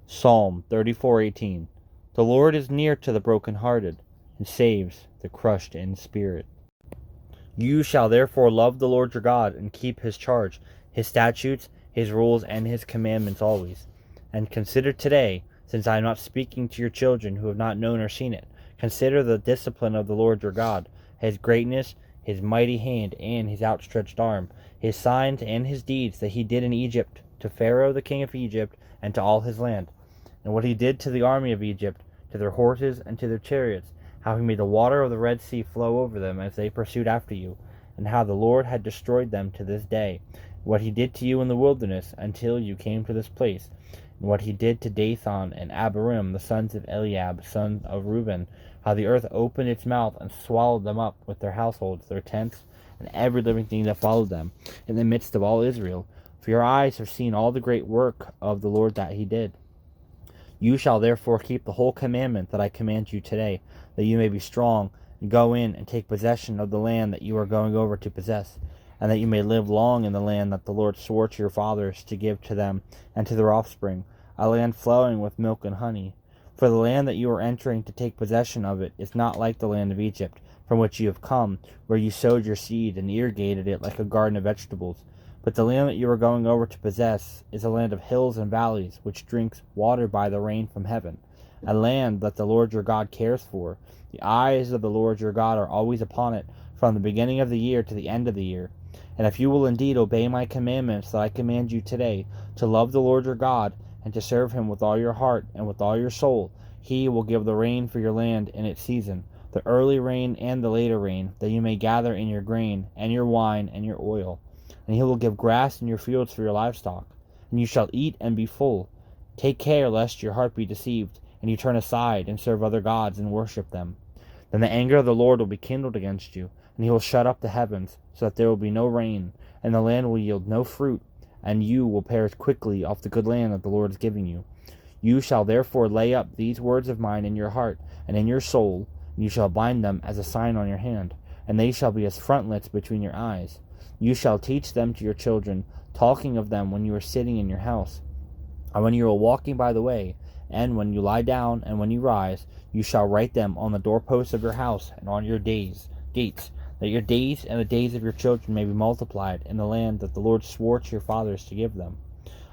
Psalm 34:18. The Lord is near to the brokenhearted, and saves the crushed in spirit. You shall therefore love the Lord your God, and keep his charge, his statutes, his rules, and his commandments always. And consider today, since I am not speaking to your children who have not known or seen it, consider the discipline of the Lord your God, his greatness, his mighty hand, and his outstretched arm, his signs and his deeds that he did in Egypt, to Pharaoh the king of Egypt, and to all his land, and what he did to the army of Egypt, to their horses and to their chariots, how he made the water of the Red Sea flow over them as they pursued after you, and how the Lord had destroyed them to this day, what he did to you in the wilderness until you came to this place, and what he did to Dathan and Abiram, the sons of Eliab, son of Reuben, how the earth opened its mouth and swallowed them up with their households, their tents, and every living thing that followed them, in the midst of all Israel. For your eyes have seen all the great work of the Lord that he did. You shall therefore keep the whole commandment that I command you today, that you may be strong, and go in and take possession of the land that you are going over to possess, and that you may live long in the land that the Lord swore to your fathers to give to them and to their offspring, a land flowing with milk and honey. For the land that you are entering to take possession of it is not like the land of Egypt, from which you have come, where you sowed your seed and irrigated it like a garden of vegetables. But the land that you are going over to possess is a land of hills and valleys, which drinks water by the rain from heaven, a land that the Lord your God cares for. The eyes of the Lord your God are always upon it, from the beginning of the year to the end of the year. And if you will indeed obey my commandments that I command you today, to love the Lord your God, and to serve him with all your heart and with all your soul, he will give the rain for your land in its season, the early rain and the later rain, that you may gather in your grain, and your wine, and your oil. And he will give grass in your fields for your livestock, and you shall eat and be full. Take care lest your heart be deceived, and you turn aside and serve other gods and worship them. Then the anger of the Lord will be kindled against you, and he will shut up the heavens, so that there will be no rain, and the land will yield no fruit, and you will perish quickly off the good land that the Lord is giving you. You shall therefore lay up these words of mine in your heart and in your soul, and you shall bind them as a sign on your hand, and they shall be as frontlets between your eyes. You shall teach them to your children, talking of them when you are sitting in your house, and when you are walking by the way, and when you lie down and when you rise. You shall write them on the doorposts of your house and on your gates, that your days and the days of your children may be multiplied in the land that the Lord swore to your fathers to give them,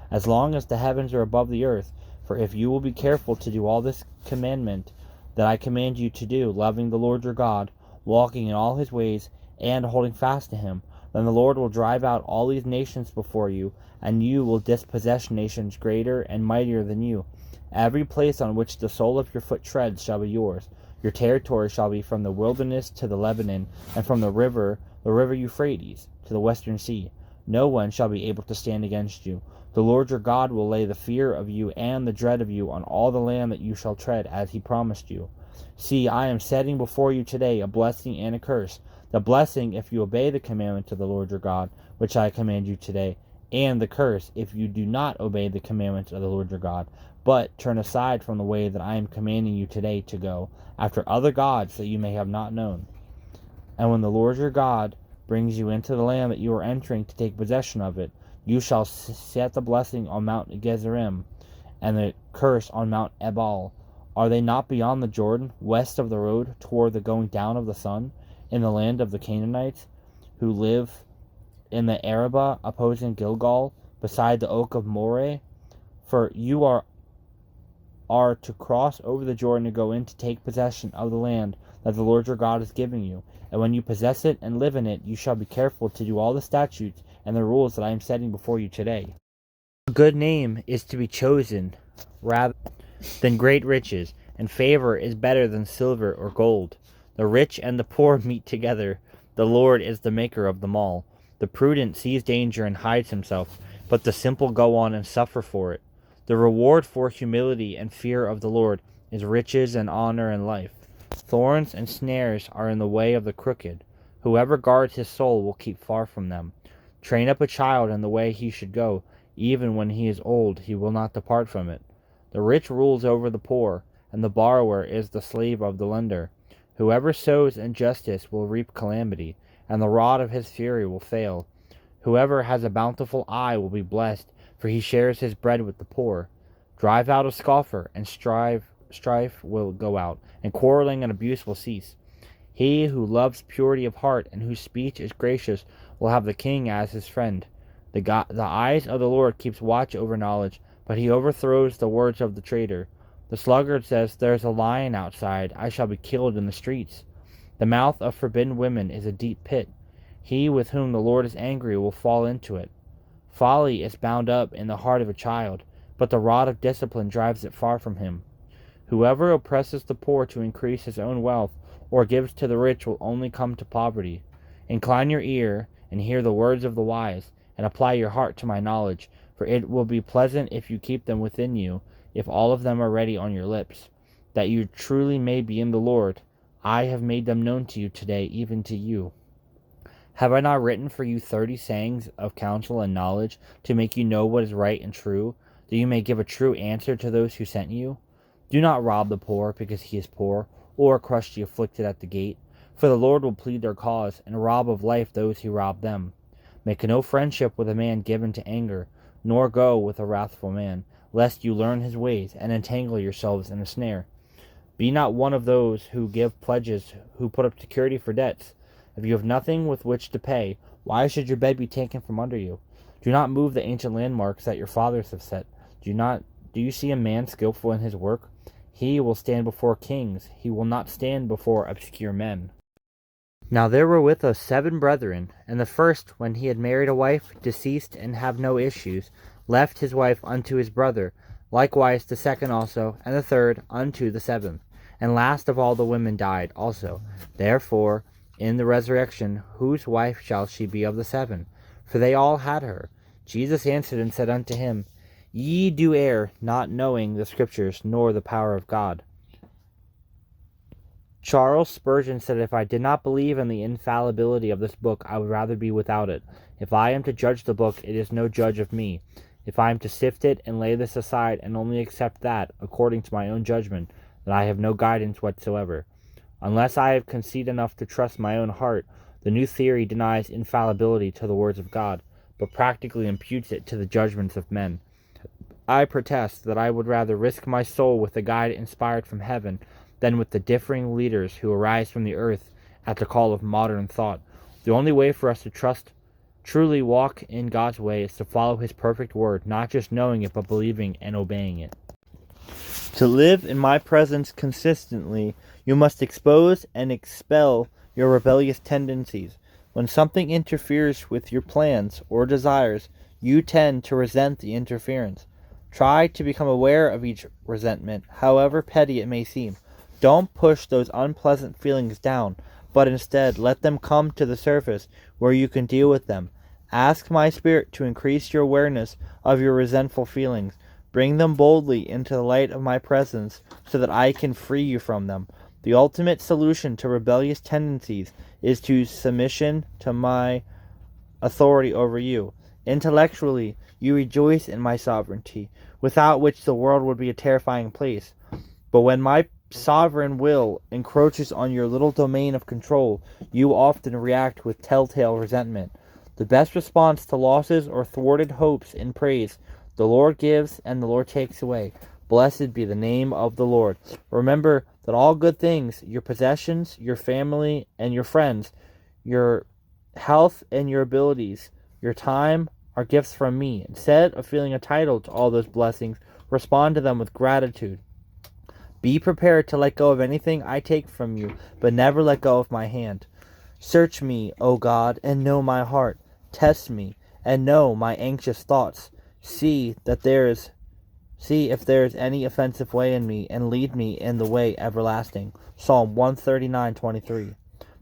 as long as the heavens are above the earth. For if you will be careful to do all this commandment that I command you to do, loving the Lord your God, walking in all his ways, and holding fast to him, then the Lord will drive out all these nations before you, and you will dispossess nations greater and mightier than you. Every place on which the sole of your foot treads shall be yours. Your territory shall be from the wilderness to the Lebanon, and from the river Euphrates, to the western sea. No one shall be able to stand against you. The Lord your God will lay the fear of you and the dread of you on all the land that you shall tread, as he promised you. See, I am setting before you today a blessing and a curse. The blessing, if you obey the commandment of the Lord your God, which I command you today, and the curse, if you do not obey the commandments of the Lord your God, but turn aside from the way that I am commanding you today to go, after other gods that you may have not known. And when the Lord your God brings you into the land that you are entering to take possession of it, you shall set the blessing on Mount Gezerim, and the curse on Mount Ebal. Are they not beyond the Jordan, west of the road, toward the going down of the sun, in the land of the Canaanites, who live in the Arabah, opposing Gilgal, beside the oak of Moreh? For you are to cross over the Jordan to go in to take possession of the land that the Lord your God is giving you. And when you possess it and live in it, you shall be careful to do all the statutes and the rules that I am setting before you today. A good name is to be chosen rather than great riches, and favor is better than silver or gold. The rich and the poor meet together. The Lord is the maker of them all. The prudent sees danger and hides himself, but the simple go on and suffer for it. The reward for humility and fear of the Lord is riches and honor and life. Thorns and snares are in the way of the crooked. Whoever guards his soul will keep far from them. Train up a child in the way he should go. Even when he is old, he will not depart from it. The rich rules over the poor, and the borrower is the slave of the lender. Whoever sows injustice will reap calamity, and the rod of his fury will fail. Whoever has a bountiful eye will be blessed, for he shares his bread with the poor. Drive out a scoffer, and strife will go out, and quarreling and abuse will cease. He who loves purity of heart and whose speech is gracious will have the king as his friend. The eyes of the Lord keeps watch over knowledge, but he overthrows the words of the traitor. The sluggard says, "There is a lion outside, I shall be killed in the streets." The mouth of forbidden women is a deep pit. He with whom the Lord is angry will fall into it. Folly is bound up in the heart of a child, but the rod of discipline drives it far from him. Whoever oppresses the poor to increase his own wealth, or gives to the rich, will only come to poverty. Incline your ear, and hear the words of the wise, and apply your heart to my knowledge, for it will be pleasant if you keep them within you, if all of them are ready on your lips, that you truly may be in the Lord. I have made them known to you today, even to you. Have I not written for you 30 sayings of counsel and knowledge, to make you know what is right and true, that you may give a true answer to those who sent you? Do not rob the poor because he is poor, or crush the afflicted at the gate, for the Lord will plead their cause, and rob of life those who rob them. Make no friendship with a man given to anger, nor go with a wrathful man, lest you learn his ways, and entangle yourselves in a snare. Be not one of those who give pledges, who put up security for debts. If you have nothing with which to pay, why should your bed be taken from under you? Do not move the ancient landmarks that your fathers have set. Do you see a man skillful in his work? He will stand before kings. He will not stand before obscure men. Now there were with us 7 brethren, and the first, when he had married a wife, deceased, and have no issues, left his wife unto his brother. Likewise the second also, and the third unto the 7th. And last of all the women died also. Therefore, in the resurrection, whose wife shall she be of the 7? For they all had her. Jesus answered and said unto him, Ye do err, not knowing the Scriptures, nor the power of God. Charles Spurgeon said, If I did not believe in the infallibility of this book, I would rather be without it. If I am to judge the book, it is no judge of me. If I am to sift it and lay this aside, and only accept that, according to my own judgment, then I have no guidance whatsoever. Unless I have conceit enough to trust my own heart, the new theory denies infallibility to the words of God, but practically imputes it to the judgments of men. I protest that I would rather risk my soul with a guide inspired from heaven than with the differing leaders who arise from the earth at the call of modern thought. The only way for us to truly walk in God's way is to follow his perfect word, not just knowing it, but believing and obeying it. To live in my presence consistently, you must expose and expel your rebellious tendencies. When something interferes with your plans or desires, you tend to resent the interference. Try to become aware of each resentment, however petty it may seem. Don't push those unpleasant feelings down, but instead let them come to the surface where you can deal with them. Ask my Spirit to increase your awareness of your resentful feelings. Bring them boldly into the light of my presence so that I can free you from them. The ultimate solution to rebellious tendencies is to submission to my authority over you. Intellectually, you rejoice in my sovereignty, without which the world would be a terrifying place. But when my sovereign will encroaches on your little domain of control, you often react with telltale resentment. The best response to losses or thwarted hopes in praise: the Lord gives and the Lord takes away. Blessed be the name of the Lord. Remember that all good things, your possessions, your family, and your friends, your health and your abilities, your time, are gifts from me. Instead of feeling entitled to all those blessings, respond to them with gratitude. Be prepared to let go of anything I take from you, but never let go of my hand. Search me, O God, and know my heart. Test me, and know my anxious thoughts. See if there is any offensive way in me, and lead me in the way everlasting. Psalm 139:23.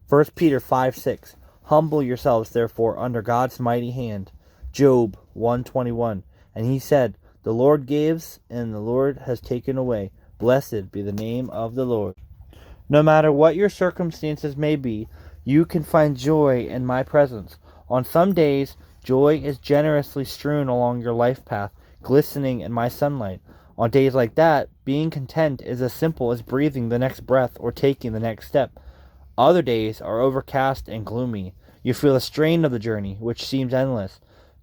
1 Peter 5:6. Humble yourselves, therefore, under God's mighty hand. Job 1:21. And he said, The Lord gives, and the Lord has taken away. Blessed be the name of the Lord. No matter what your circumstances may be, you can find joy in my presence. On some days, joy is generously strewn along your life path, glistening in my sunlight. On days like that, being content is as simple as breathing the next breath or taking the next step. Other days are overcast and gloomy. You feel the strain of the journey, which seems endless.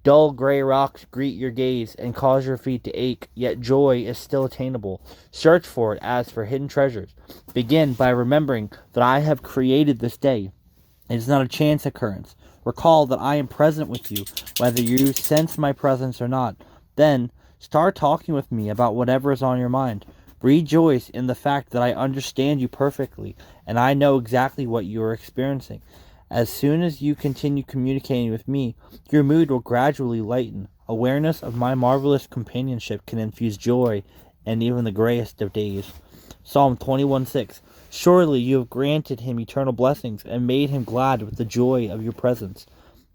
Dull gray rocks greet your gaze and cause your feet to ache, yet joy is still attainable. Search for it as for hidden treasures. Begin by remembering that I have created this day. It is not a chance occurrence. Recall that I am present with you, whether you sense my presence or not. Then, start talking with me about whatever is on your mind. Rejoice in the fact that I understand you perfectly, and I know exactly what you are experiencing. As soon as you continue communicating with me, your mood will gradually lighten. Awareness of my marvelous companionship can infuse joy in even the grayest of days. Psalm 21:6. Surely you have granted him eternal blessings and made him glad with the joy of your presence.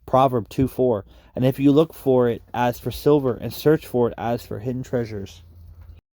Proverb 2:4. And if you look for it as for silver and search for it as for hidden treasures.